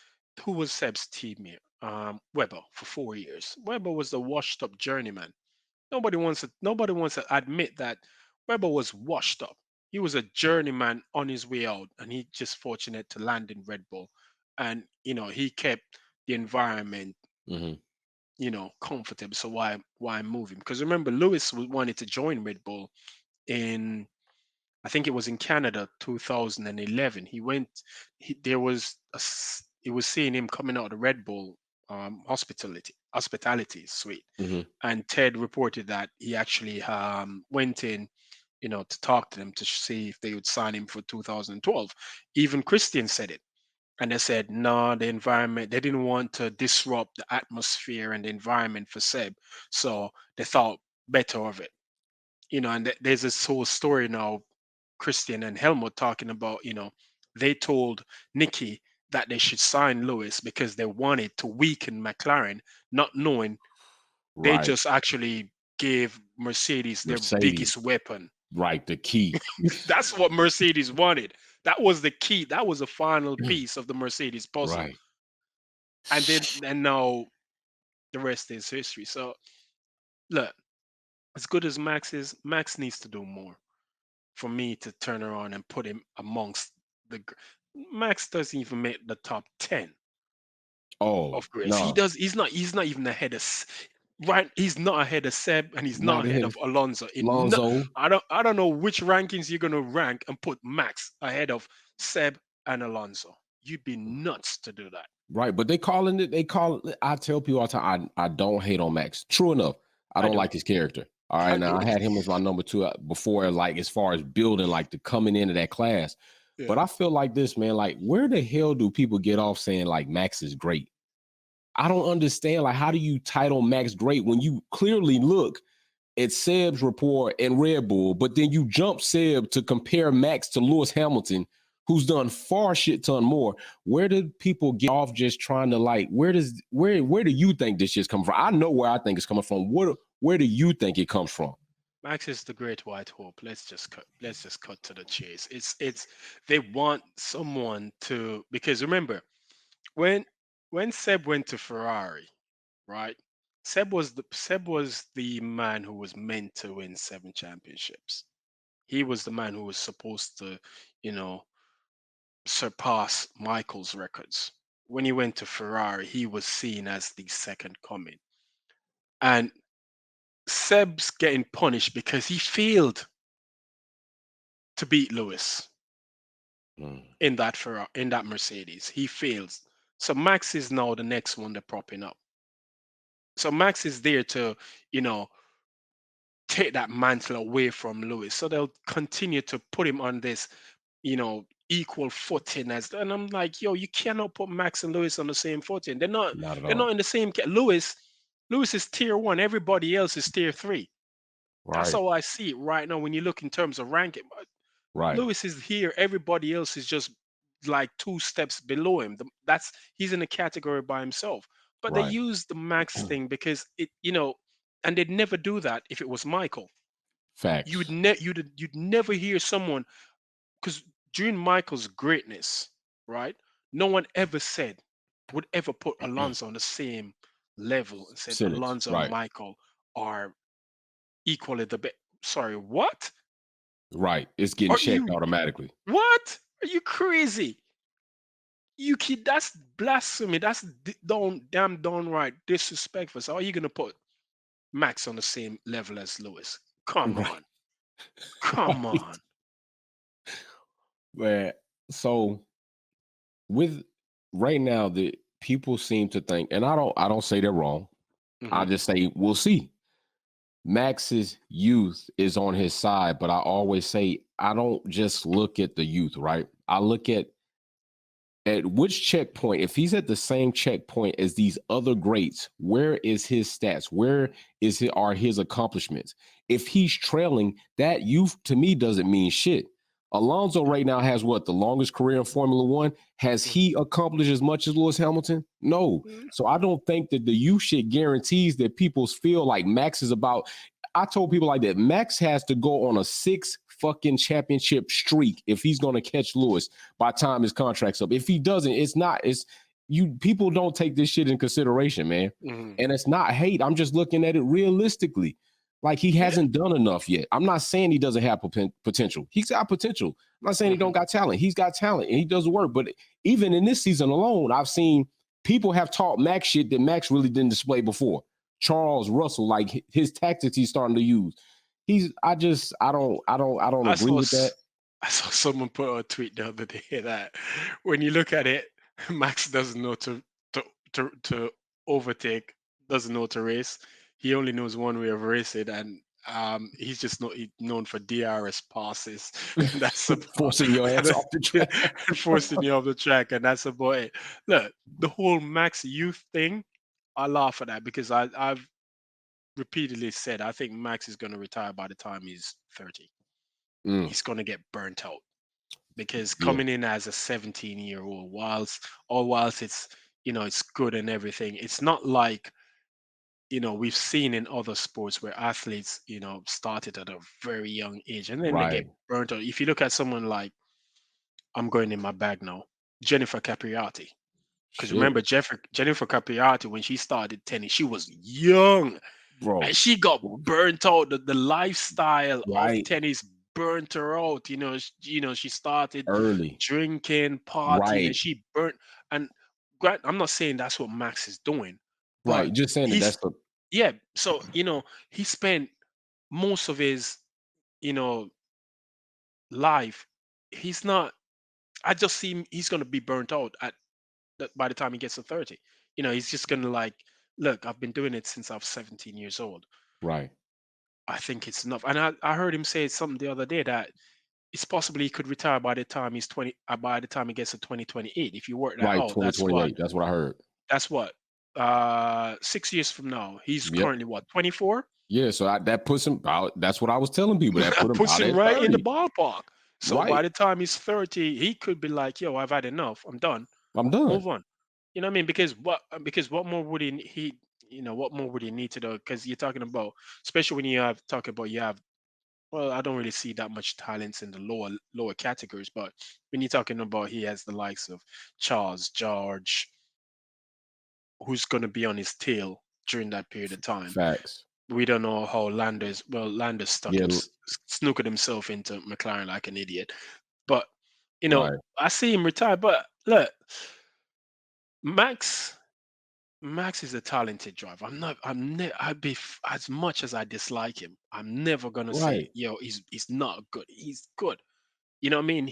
who was Seb's teammate? Weber for 4 years. Weber was the washed up journeyman. Nobody wants to admit that Weber was washed up. He was a journeyman on his way out, and he just fortunate to land in Red Bull. And he kept the environment, Hmm. comfortable. So why move him? Because remember, Lewis wanted to join Red Bull in, I think it was in Canada 2011. He went. There was it was seeing him coming out of the Red Bull hospitality suite, Hmm. and Ted reported that he actually went in, to talk to them to see if they would sign him for 2012. Even Christian said it, and they said no, the environment. They didn't want to disrupt the atmosphere and the environment for Seb, so they thought better of it. And there's this whole story now, Christian and Helmut talking about, they told Nicky that they should sign Lewis because they wanted to weaken McLaren, not knowing they Right. just actually gave Mercedes their Mercedes. biggest weapon. Right. The key. That's what Mercedes wanted. That was the key. That was the final piece of the Mercedes puzzle. Right. And now the rest is history. So look, as good as Max is, Max needs to do more for me to turn around and put him amongst the Max doesn't even make the top 10 Oh of greats. He no, does. He's not even ahead of right. He's not ahead of Seb, and he's not not ahead ahead of of Alonso. Lonzo. I don't know which rankings you're gonna rank and put Max ahead of Seb and Alonso. You'd be nuts to do that. Right, but they calling it. They call it. I tell people all the time. I don't hate on Max. True enough, I I don't don't. like his character. All I right, now I don't. had him as my number two before, like as far as building, like the coming into that class. Yeah. But I feel like this, man. Like, where the hell do people get off saying like Max is great? I don't understand. Like, how do you title Max great when you clearly look at Seb's report and Red Bull, but then you jump Seb to compare Max to Lewis Hamilton, who's done far shit ton more. Where do people get off just trying to like? Where do you think this shit's coming from? I know where I think it's coming from. Where do you think it comes from? Max is the great white hope. Let's just cut to the chase. It's they want someone to, because remember when Seb went to Ferrari, right? Seb was the man who was meant to win 7 championships. He was the man who was supposed to, you know, surpass Michael's records. when he went to Ferrari, he was seen as the second coming. And Seb's getting punished because he failed to beat Lewis Mm. in that Ferrari, in that Mercedes. He fails. So Max is now the next one they're propping up. So Max is there to, you know, take that mantle away from Lewis. So they'll continue to put him on this, equal footing as. And I'm like, yo, you cannot put Max and Lewis on the same footing. They're not. Not at They're not all. in the same. Lewis is tier 1. Everybody else is tier 3. That's Right. how I see it right now. When you look in terms of ranking, Right. Lewis is here. Everybody else is just like 2 steps below him. He's in a category by himself. But they Right. use the Max thing because and they'd never do that if it was Michael. Facts. You'd never hear someone, because during Michael's greatness, right? No one ever said would ever put Alonso on the same level and said Sentence. Alonso and Right. Michael are equally the best. Sorry, what? Right. It's getting Are checked you automatically. what? Are you crazy? You kid, that's blasphemy. That's damn downright disrespectful. So are you gonna put Max on the same level as Lewis? Come Right. on, come Right. on. Man. So with right now, the people seem to think, and I don't say they're wrong. I Hmm. just say we'll see. Max's youth is on his side, but I always say I don't just look at the youth, right? I look at which checkpoint, if he's at the same checkpoint as these other greats, where is his stats? Where are his accomplishments? If he's trailing, that youth to me doesn't mean shit. Alonso right now has what, the longest career in Formula One? Has he accomplished as much as Lewis Hamilton? No. Hmm. So I don't think that the youth shit guarantees that people feel like Max is about. I told people like that Max has to go on a 6 fucking championship streak if he's going to catch Lewis by the time his contract's up. If he doesn't, it's you people don't take this shit in consideration, man. Hmm. And it's not hate. I'm just looking at it realistically. Like he Yeah. hasn't done enough yet. I'm not saying he doesn't have potential. He's got potential. I'm not saying he don't Hmm. got talent. He's got talent and he does work. But even in this season alone, I've seen people have taught Max shit that Max really didn't display before. Charles Russell, like his tactics he's starting to use. I don't I agree saw with that. s- I saw someone put a tweet the other day that when you look at it, Max doesn't know to to overtake, doesn't know to race. He only knows one way of racing, and he's just not known for DRS passes, and that's about Forcing your ass off the track. forcing you off the track, and that's about it. Look, the whole Max youth thing, I laugh at that because I've repeatedly said I think Max is going to retire by the time he's 30. Mm, He's going to get burnt out because yeah, coming in as a 17-year-old, whilst it's good and everything, it's not like we've seen in other sports where athletes started at a very young age and then they get right. burnt out. If you look at someone like, I'm going in my bag now, Jennifer Capriati. Because Shit, remember, Jennifer Capriati, when she started tennis, she was young and bro. she got burnt out. The lifestyle of Right. tennis burnt her out. She started Early. drinking, partying, and Right. she burnt. And I'm not saying that's what Max is doing, but Right. Just saying that he's that's the yeah. So he spent most of his you know life. He's not. I just see he's gonna be burnt out by the time he gets to 30. He's just gonna like, look, I've been doing it since I was 17 years old. right. I think it's enough. And I heard him say something the other day that it's possibly he could retire by the time he's 20, by the time he gets to 2028. If you work that Right. out, that's what 2028. That's what I heard. that's what 6 years from now. He's Yep. currently what, 24? Yeah. So that puts him out. That's what I was telling people. That put him Puts out him at right in the 30. ballpark. So by Right. the time he's 30, he could be like, yo, I've had enough. I'm done. I'm done. Move on. You know what I mean? Because what more would what more would he need to do? Because you're talking about, especially when you have, well, I don't really see that much talents in the lower categories, but when you're talking about, he has the likes of Charles, George, who's going to be on his tail during that period of time. Facts. We don't know how Landers Yeah. snookered himself into McLaren like an idiot. But Right. I see him retire. But look, Max Max is a talented driver. As much as I dislike him, I'm never gonna say, Right. yo, he's not good. He's good. You know what I mean?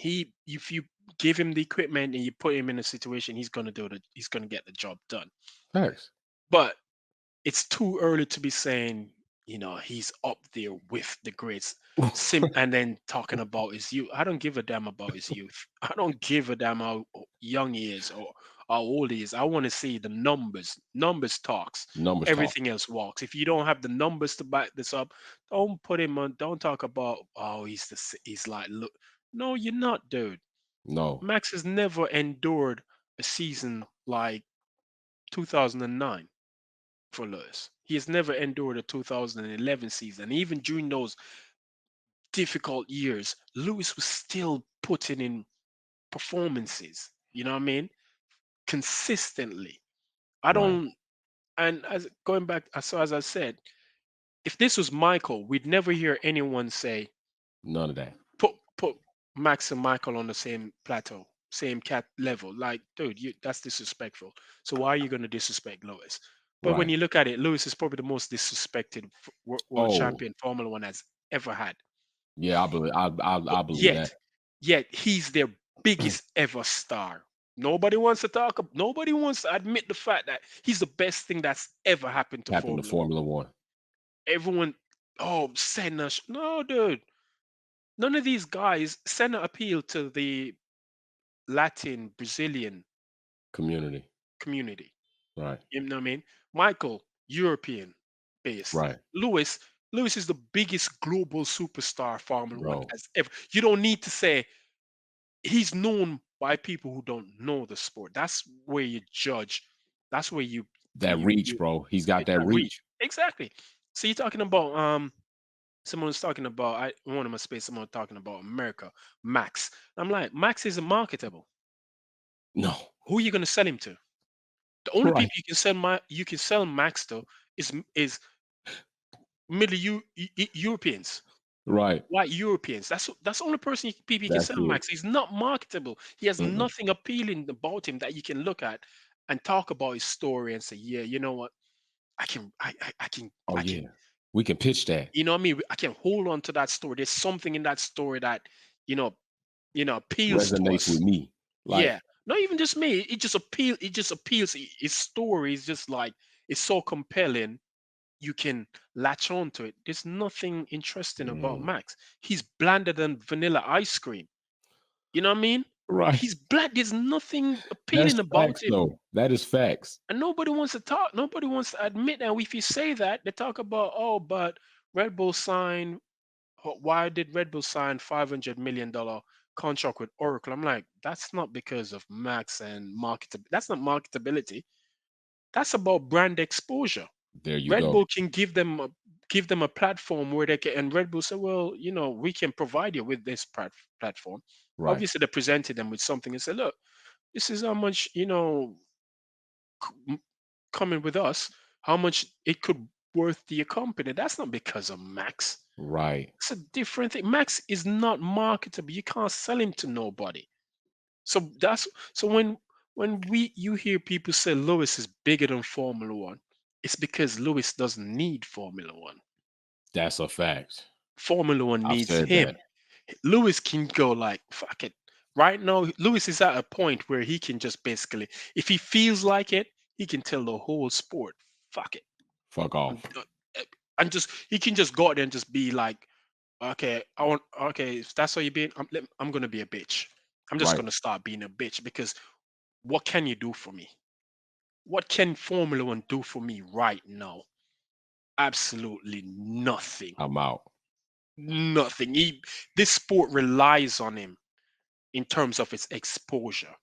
If you give him the equipment and you put him in a situation, he's gonna get the job done. Facts. But it's too early to be saying, he's up there with the greats. And then talking about his youth. I don't give a damn about his youth. I don't give a damn how young he is or how old he is. I want to see the numbers. Numbers talks. Numbers talk. Everything else walks. If you don't have the numbers to back this up, don't put him on. Don't talk about, oh, he's like, look. No, you're not, dude. No. Max has never endured a season like 2009 for Lewis. He has never endured a 2011 season. Even during those difficult years, Lewis was still putting in performances. You know what I mean? Consistently. I Right. don't. And as going back, so as I said, if this was Michael, we'd never hear anyone say None of that. put Max and Michael on the same plateau, same cat level. Like, dude, that's disrespectful. So why are you going to disrespect Lewis? But when Right. you look at it, Lewis is probably the most disrespected world Oh, champion Formula One has ever had. yeah, I believe I believe Yet, that. yet he's their biggest ever star. Nobody wants to admit the fact that he's the best thing that's ever happened to Happened to Formula One. Formula One. Everyone, oh, Senna. No, dude. None of these guys, Senna appealed to the Latin Brazilian Community. community. Right. You know what I mean? Michael, European based. Right. Lewis, Lewis is the biggest global superstar Formula One Bro. has ever. You don't need to say he's known by people who don't know the sport. That's where you judge. That's where That reach, you bro. He's got that reach. reach. Exactly. So you're talking about someone's talking about one of my space, someone talking about America, Max. I'm like, Max isn't marketable. No. Who are you gonna sell him to? The only Right. people you can sell Max to is Middle Europeans, Right. white Europeans. That's the only person people you can That's sell it. Max. He's not marketable. He has Mm-mm. nothing appealing about him that you can look at and talk about his story and say, yeah, you know what? Oh I can. yeah. We can pitch that. You know what I mean? I can hold on to that story. There's something in that story that you know, appeals to Resonates with us. me. Like, Yeah, not even just me. It just appeals. His story is just like it's so compelling. You can latch on to it. There's nothing interesting about mm, Max. He's blander than vanilla ice cream. You know what I mean? right. He's black. There's nothing That's appealing about facts him. though. That is facts. And nobody wants to talk. Nobody wants to admit that. If you say that, they talk about, oh, but Red Bull signed. Why did Red Bull sign $500 million contract with Oracle? I'm like, that's not because of Max and market. That's not marketability. That's about brand exposure. There you Red go. Bull can give them a platform where they can, and Red Bull say, well, we can provide you with this platform. Right. Obviously, they presented them with something and said, look, this is how much m- coming with us, how much it could worth to your company. That's not because of Max. Right. It's a different thing. Max is not marketable. You can't sell him to nobody. So when we you hear people say Lewis is bigger than Formula One, it's because Lewis doesn't need Formula One. That's a fact. Formula One I've needs said him. that. Lewis can go like fuck it. Right now, Lewis is at a point where he can just basically, if he feels like it, he can tell the whole sport, fuck it. Fuck I'm off. done. And just he can just go out there and just be like, okay, if that's how you're being, I'm gonna be a bitch. I'm just Right. gonna start being a bitch because what can you do for me? What can Formula One do for me right now? Absolutely nothing. I'm out. Nothing. This sport relies on him in terms of its exposure.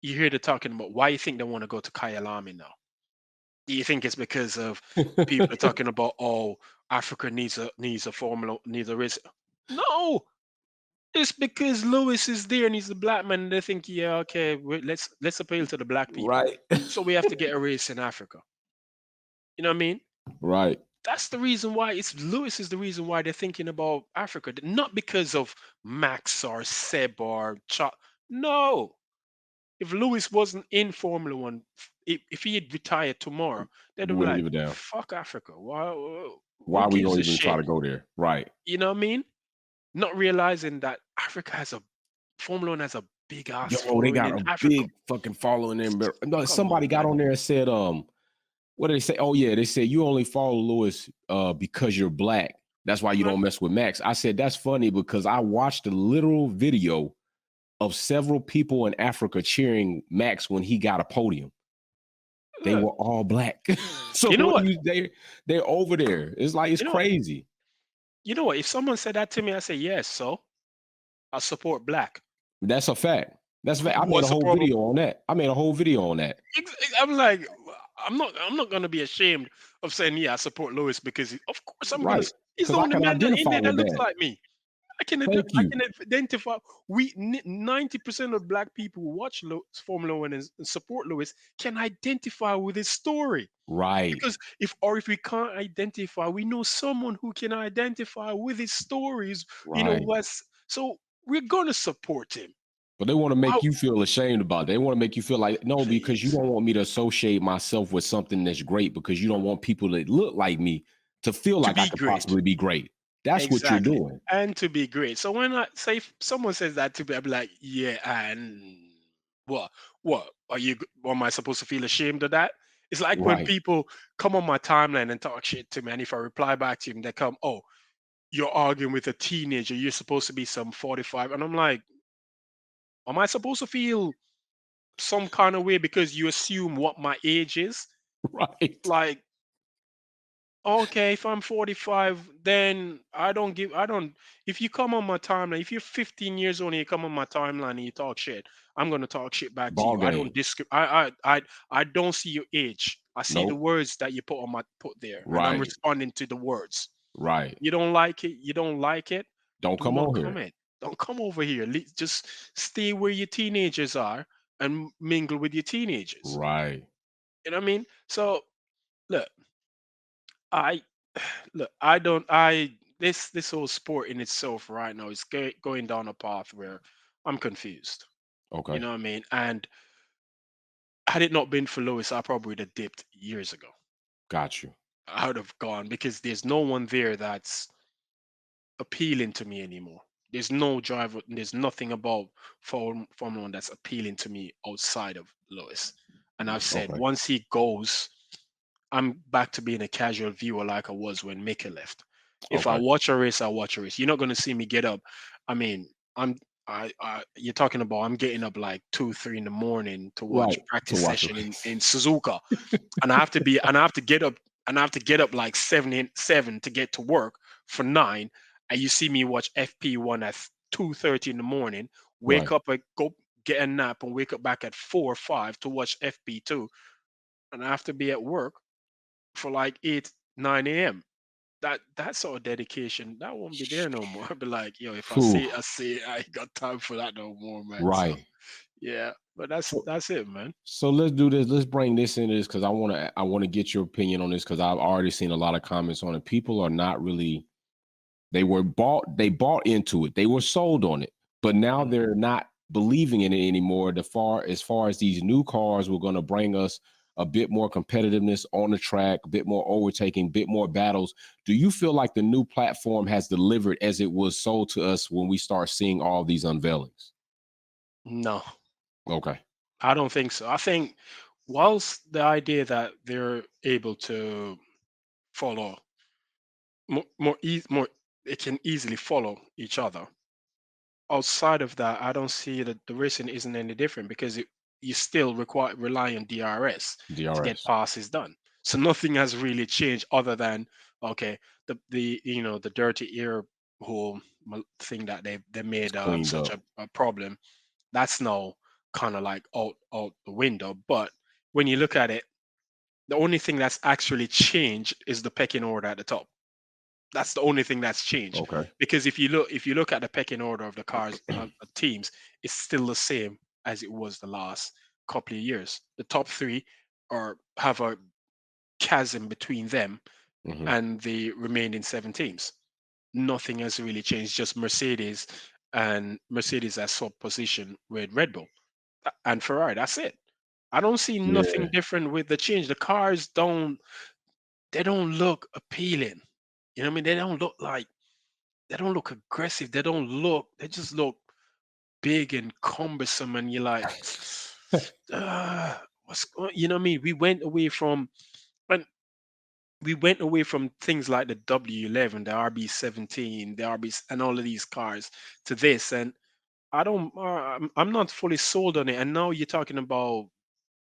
You hear they're talking about why you think they want to go to Kyalami now. Do you think it's because of people are talking about, oh, Africa needs a formula, needs a race? No, it's because Lewis is there and he's a black man, and they think, yeah, okay, let's appeal to the black people. Right. So we have to get a race in Africa. You know what I mean? Right. That's the reason why it's Lewis is the reason why they're thinking about Africa, not because of Max or Seb or No, If Lewis wasn't in Formula One, if he had retired tomorrow, they'd We be wouldn't like, give a damn. "Fuck Africa. Why? Why Who are we gives gonna a even try shit?" to go there? Right. You know what I mean? Not realizing that Africa has a Formula One has a big ass Yo, they following got in a Africa. big fucking following in. No, Come somebody on, got man. on there and said, what did they say? Oh yeah, they said you only follow Lewis because you're black. That's why you Man, don't mess with Max. I said that's funny because I watched a literal video of several people in Africa cheering Max when he got a podium. They look, were all black. So you know what do what? you they're over there? It's like it's You know what? crazy. You know what? If someone said that to me, I say yes. So I support black. That's a fact. That's a fact. I made a What's the whole problem? video on that. I made a whole video on that. I'm like, I'm not gonna be ashamed of saying yeah, I support Lewis because of course I'm gonna. Right. He's Because the I only can man that in identify there that with looks that. like me. Thank I you. can identify. We 90% of black people who watch Formula One and support Lewis can identify with his story. Right. Because if we can't identify, we know someone who can identify with his stories. Right. What's so we're gonna support him. But they want to Wow, make you feel ashamed about it. They want to make you feel like, no, because you please. don't want me to associate myself with something that's great because you don't want people that look like me to feel To like I be could great. possibly be great. That's what you're Exactly. doing. And to be great. So when I say if someone says that to me, I'll be like, yeah, and what? What? Am I supposed to feel ashamed of that? It's like when Right. people come on my timeline and talk shit to me, and if I reply back to them, they come, oh, you're arguing with a teenager, you're supposed to be some 45. And I'm like, am I supposed to feel some kind of way because you assume what my age is? Right. Like, okay, if I'm 45, then I don't, if you come on my timeline, if you're 15 years old and you come on my timeline and you talk shit, I'm gonna talk shit back to Ball you. I don't game. disc I don't see your age. I see the Nope. words that you put there, and I'm Right. responding to the words. Right. You don't like it, you don't like it, Don't do come not on here. comment. Don't come over here. Just stay where your teenagers are and mingle with your teenagers. Right. You know what I mean? So look, I look, I don't. I this whole sport in itself right now is going down a path where I'm confused. You Okay. know what I mean? And had it not been for Lewis, I probably would have dipped years ago. Got you. I would have gone because there's no one there that's appealing to me anymore. There's no driver. There's nothing about Formula One that's appealing to me outside of Lewis. And I've said Okay. once he goes, I'm back to being a casual viewer like I was when Mickey left. If I Okay. watch a race, I watch a race. You're not going to see me get up. I mean, I'm you're talking about I'm getting up like 2, 3 in the morning to watch Right. To practice watch a session race. in Suzuka, and I have to get up and I have to get up like 7 to get to work for 9. And you see me watch FP1 at 2:30 in the morning. Wake Right. up, and go get a nap, and wake up back at 4 or 5 to watch FP2, and I have to be at work for like 8, 9 a.m. That sort of dedication that won't be there no more. I'll be like, yo, if I Whew. see it, I see it. I ain't got time for that no more, man. So Right. yeah, but So that's it, man. so let's do this. Let's bring this into this because I want to get your opinion on this because I've already seen a lot of comments on it. People are not really they bought into it. They were sold on it. But now Mhm. they're not believing in it anymore. As far as these new cars were going to bring us a bit more competitiveness on the track, a bit more overtaking, a bit more battles. Do you feel like the new platform has delivered as it was sold to us when we start seeing all these unveilings? No, Okay. I don't think so. I think whilst the idea that they're able to follow more, it can easily follow each other. Outside of that, I don't see that the racing isn't any different because you still rely on DRS to get DRS passes done. So nothing has really changed other than okay, the the dirty air hole thing that they is made cleaned such up. a problem. That's now kind of like out the window. But when you look at it, the only thing that's actually changed is the pecking order at the top. That's the only thing that's changed. Okay. Because if you look at the pecking order of the cars teams, it's still the same as it was the last couple of years. The top three are have a chasm between them Hmm. and the remaining 7 teams. Nothing has really changed. Just Mercedes, and Mercedes has swapped position with Red Bull. and Ferrari. That's it. I don't see Yeah. nothing different with the change. The cars don't look appealing. You know what I mean? They don't look aggressive. They just look big and cumbersome. And you're like, you know what I mean? And we went away from things like the W11, the RB17, the RB, and all of these cars to this. And I don't, I'm not fully sold on it. And now you're talking about,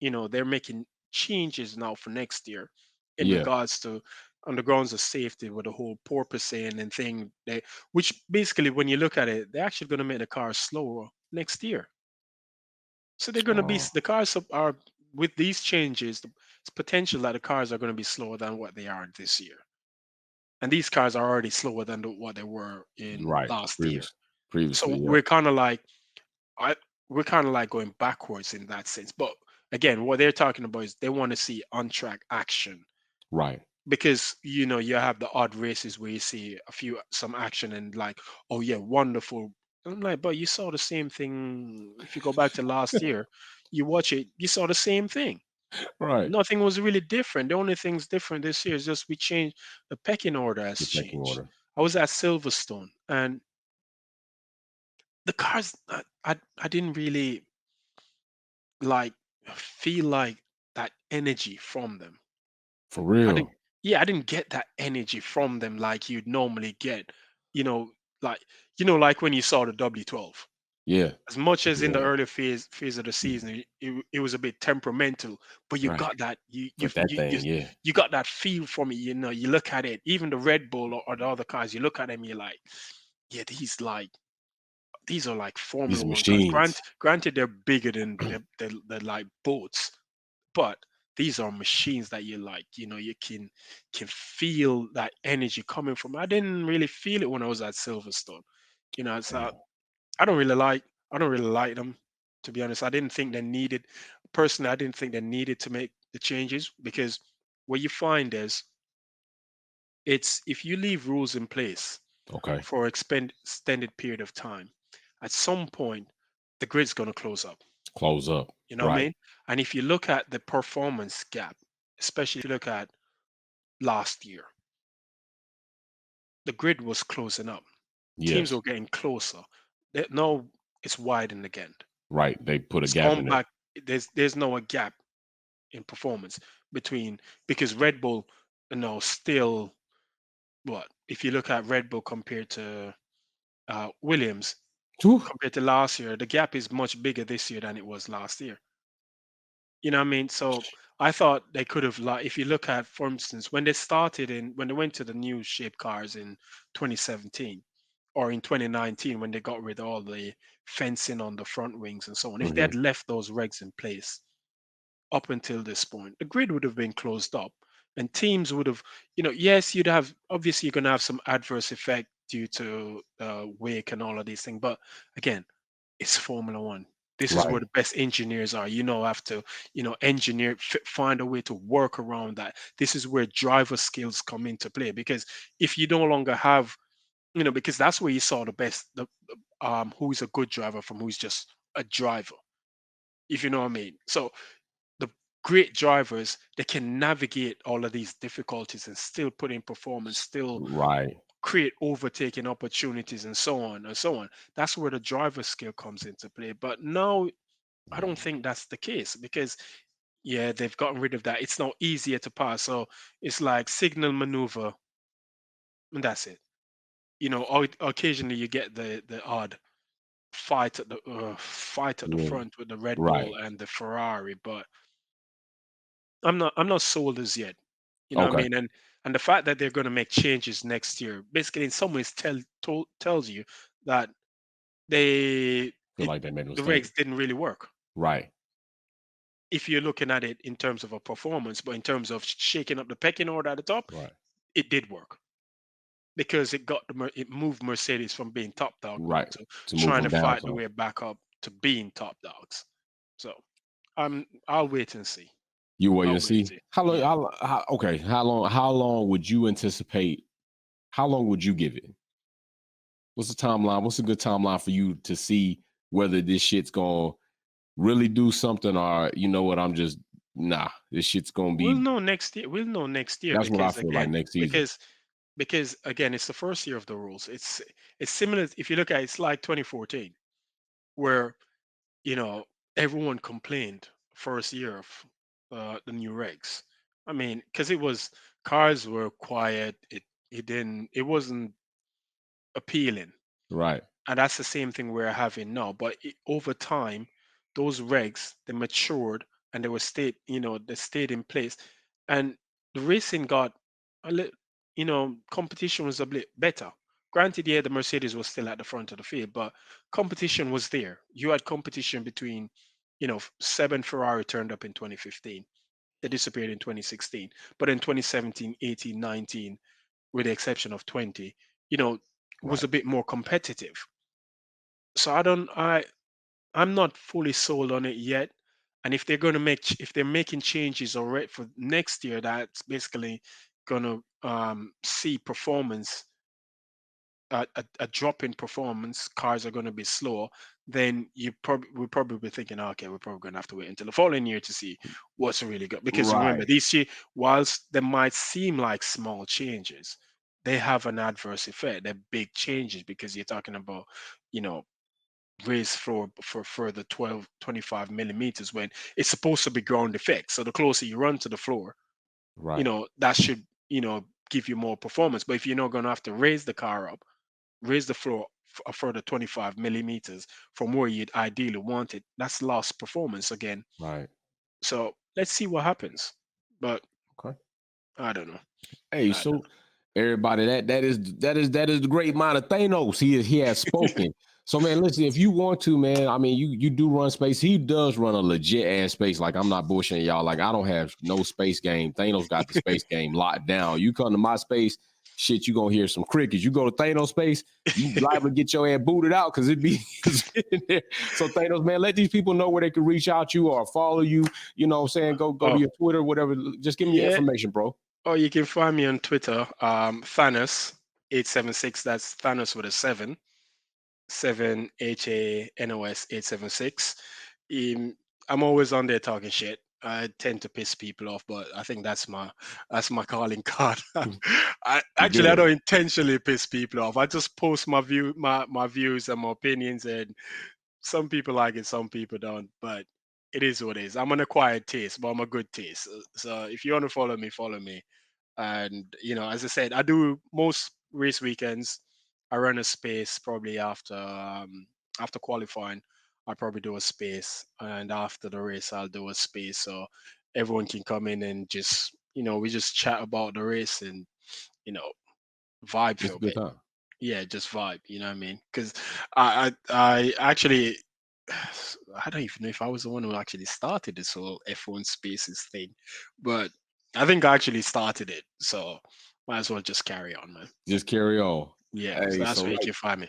they're making changes now for next year in Yeah. regards to on the grounds of safety with the whole porpoising and thing. Which basically, when you look at it, they're actually going to make the cars slower next year. So they're going to be Oh, the cars are with these changes. It's potential that the cars are going to be slower than what they are this year, and these cars are already slower than what they were in right. last year. Previously, So yeah. I we're kind of like going backwards in that sense. But again, what they're talking about is they want to see on track action Right. because you have the odd races where you see some action and like, oh yeah, wonderful. I'm like, but you saw the same thing. If you go back to last year, you watch it, you saw the same thing. Right. Nothing was really different. The only thing's different this year is just we changed the pecking order has The pecking changed. order. I was at Silverstone and the cars I didn't really like feel like that energy from them. For I didn't real. yeah, I didn't get that energy from them like you'd normally get, you know, like like when you saw the W12. Yeah. As much as in the Yeah. earlier phase of the season, it was a bit temperamental, but you Right. got that But that thing, yeah. you got that feel from it. You look at it, even the Red Bull or the other cars, you look at them, you're like, yeah, these are like These Formula are One cars. machines. Granted, they're bigger than they're like boats, but these are machines that you like. You can feel that energy coming from. I didn't really feel it when I was at Silverstone. So Damn. I don't really like I don't really like them, to be honest. I didn't think they needed personally. I didn't think they needed to make the changes because what you find is it's if you leave rules in place Okay. for extended period of time, at some point the grid's going to close up. Close up. You know what I Right. mean? And if you look at the performance gap, especially if you look at last year, the grid was closing up. Teams Yes. were getting closer. Now it's widened again. Right. They put a It's gap gone in it. back. There's no a gap in performance between because Red Bull, still what if you look at Red Bull compared to Williams Whew. compared to last year, the gap is much bigger this year than it was last year. You know what I mean? So I thought they could have like if you look at, for instance, when they went to the new shape cars in 2017 or in 2019 when they got rid of all the fencing on the front wings and so on. If they Hmm. had left those regs in place up until this point, the grid would have been closed up and teams would have, yes, you'd have obviously you're going to have some adverse effect due to wake and all of these things. But again, it's Formula One. This is where Right. the best engineers are. Have to, engineer, find a way to work around that. This is where driver skills come into play because if you no longer have, because that's where you saw the best, who's a good driver from who's just a driver, if you know what I mean. So the great drivers they can navigate all of these difficulties and still put in performance, still Right. create overtaking opportunities and so on and so on. That's where the driver skill comes into play. But now I don't think that's the case because yeah, they've gotten rid of that. It's now easier to pass. So it's like signal maneuver and that's it. Occasionally you get the odd fight at the Yeah. front with the Red Bull Right. and the Ferrari, but I'm not sold as yet. You know what I Okay. mean? And the fact that they're going to make changes next year, basically in some ways tells you that they Feel it, like they made a the mistake. regs didn't really work. Right. If you're looking at it in terms of a performance, but in terms of shaking up the pecking order at the top, Right. it did work because it moved Mercedes from being top dog now Right. to To move trying to them down fight the some. way back up to being top dogs. So I'll wait and see. You wait I'll and wait and see. see. How long? Yeah. Okay. How long would you anticipate? How long would you give it? What's the timeline? What's a good timeline for you to see whether this shit's going? really do something, or you know what, I'm just nah, this shit's gonna We'll be. know next year. We'll know next year That's what I because feel like again, next season. because again, it's the first year of the rules. It's similar. If you look at it, it's like 2014, where you know everyone complained first year of the new regs. I mean, because it was cars were quiet. It wasn't appealing. Right, And that's the same thing we're having now. But over time, those regs they matured and they were they stayed in place, and the racing got a little, competition was a bit better. Granted, yeah, the Mercedes was still at the front of the field, but competition was there. You had competition between, seven Ferrari turned up in 2015. They disappeared in 2016, but in 2017, 18, 19, with the exception of 20, was right, a bit more competitive. So I'm not fully sold on it yet. And if they're going to if they're making changes already for next year, that's basically going to see performance a drop in performance. Cars are going to be slower. Then we'll probably be thinking, okay, we're probably going to have to wait until the following year to see what's really good. Because remember, right, these year, whilst they might seem like small changes, they have an adverse effect. They're big changes because you're talking about, you know, raised floor for further 12, 25 millimeters when it's supposed to be ground effect. So the closer you run to the floor, right, that should, give you more performance. But if you're not going to have to raise the car up, raise the floor a further 25 millimeters from where you'd ideally want it, that's lost performance again. right. So let's see what happens. But Okay. I don't know. Hey, I don't so everybody, that is the great mind of Thanos. He has spoken. So man, listen, if you want to, man, I mean, you do run space. He does run a legit ass space. Like I'm not bullshitting y'all. Like I don't have no space game. Thanos got the space game locked down. You come to my space, shit, you gonna hear some crickets. You go to Thanos space, you liable to get your ass booted out because it be in there. So Thanos, man, let these people know where they can reach out you or follow you. You know what I'm saying? Go to Oh, your Twitter, whatever. Just give me your yeah. information, bro. Oh, you can find me on Twitter, Thanos 876. That's Thanos with a seven HANOS 876. I'm always on there talking shit. I tend to piss people off, but I think that's my calling card. I Good. don't intentionally piss people off. I just post my views and my opinions, and some people like it, some people don't. But it is what it is. I'm an acquired taste, but I'm a good taste. So if you want to follow me. And as I said, I do most race weekends. I run a space probably after qualifying. I'll probably do a space, and after the race, I'll do a space so everyone can come in and just we just chat about the race and you know vibe It's for a a good bit. time. Yeah, just vibe. You know what I mean? Because I actually I don't even know if I was the one who actually started this whole F1 spaces thing, but I think I actually started it. So might as well just carry on, man. Just carry on. Yeah, so Hey, that's so where you like can find me.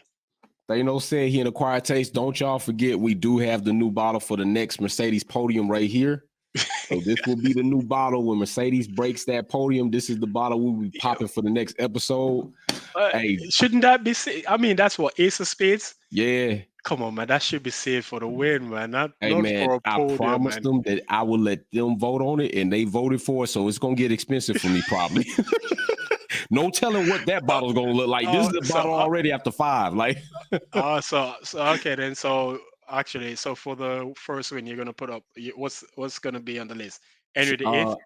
Thanos said, he an acquired taste. Don't y'all forget, we do have the new bottle for the next Mercedes podium right here. So this will be the new bottle when Mercedes breaks that podium. This is the bottle we'll be Yeah, popping for the next episode. Hey, shouldn't that be? I mean, that's what Ace of Spades. yeah. Come on, man. That should be saved for the win, man. Not Hey not man, for a I podium, promised man. them that I will let them vote on it, and they voted for it. So it's gonna get expensive for me, probably. No telling what that Uh, bottle's gonna look like. This is the so bottle already after 5. Like, so okay then. So actually, so for the first win, you're gonna put up what's gonna be on the list? Henry the uh, Eighth.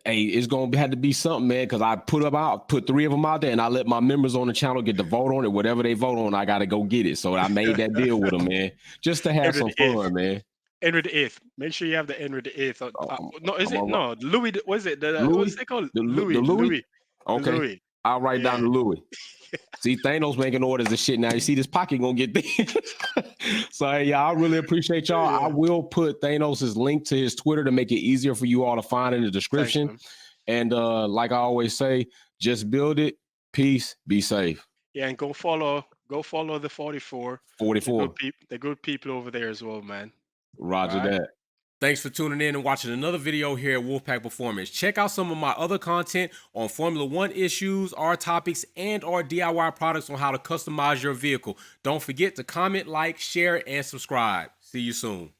hey, it's gonna have to be something, man. Because I put 3 of them out there, and I let my members on the channel get to vote on it. Whatever they vote on, I gotta go get it. So I made that deal with them, man, just to have Henry some the Eighth. fun, man. Henry the Eighth. Make sure you have the Henry the Eighth. No, is I'm it all right. no Louis? What is it? What's Louis, it called? the Louis. Louis. Louis. The Okay, Louis. I'll write down Yeah. the Louis. See, Thanos making orders and shit now. You see, this pocket gonna get there. So, hey, yeah, I really appreciate y'all. I Yeah. will put Thanos' link to his Twitter to make it easier for you all to find in the Thanks, description. man. And like I always say, just build it. Peace. Be safe. Yeah, and go follow the 44. 44. The good people over there as well, man. All Roger right. that. Thanks for tuning in and watching another video here at Wolfpack Performance. Check out some of my other content on Formula One issues, our topics, and our DIY products on how to customize your vehicle. Don't forget to comment, like, share, and subscribe. See you soon.